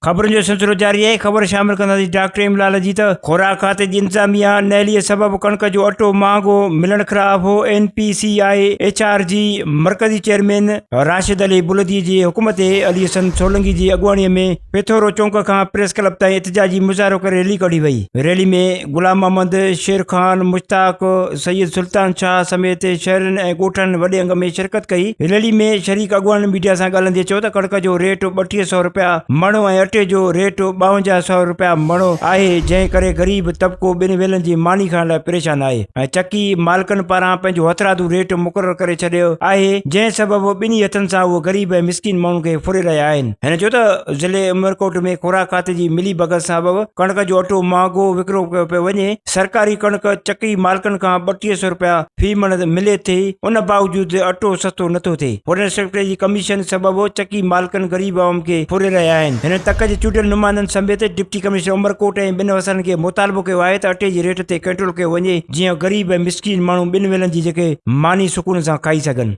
ख़बरुनि जो सिलसिलो जारी आहे। ख़बर शामिल कंदासीं डॉक्टर इमलाल जी। त खुराक खाते जी इंतजामिया नैलीअ सबबि कणक जो अटो महांगो मिलण ख़िलाफ़ NPCI HR जी मरकज़ी चेयरमैन राशिद अली बुलदी जी हुकूमत अली हसन सोलंकी जी अॻुवाणीअ में पिथौरो चौक खां प्रेस क्लब ताईं एहतिजाजी मुज़ाहिरो करे रैली कढी वई। रैली में गुलाम मोहम्मद, शेर खान, मुश्ताक, सैयद सुल्तान शाह समेत शहरनि ऐं ॻोठनि वॾे अंग में शिरकत कई। रैली में शरीक अॻुवान मीडिया सां ॻाल्हाईंदे चयो त कणक जो रेट 3200 रुपया मणो ऐं अटे जो रेट 5200 रुपया मणो आहे, जंहिं करे ग़रीब तबिको ॿिनि वेलनि जी मानी खाइण लाइ परेशान आहे ऐं चकी मालिकनि पारां पंहिंजो हथरादू रेट मुक़ररु करे छॾियो आहे, जंहिं सबबि ॿिन्ही हथनि सां उहो ग़रीब ऐं मिसकिन माण्हुनि खे फुरे रहिया आहिनि। हिन चयो त ज़िले उमरकोट में खुराक खाते जी मिली भगत सबबि कणक जो अटो महांगो विकिरो पियो वञे। सरकारी कणक चकी मालिकनि खां 3200 रुपया फी मण मिले थी, उन बावजूदि अटो सस्तो नथो थिए। फॉरेन सेक्रेटरी जी कमीशन सबबि चकी मालिकनि ग़रीब आवाम खे फुरे रहिया आहिनि। हिन तक जे चूंडियल नुमाइंदनि समेत डिप्टी कमिश्नर उमरकोट ऐं ॿिनि वसरनि खे मुतालबो कयो आहे त अटे जे रेट ते कंट्रोल कयो वञे, जीअं ग़रीब ऐं मिसकिन माण्हू ॿिनि वेलनि जी जेके मानी सुकून सां खाई सघनि।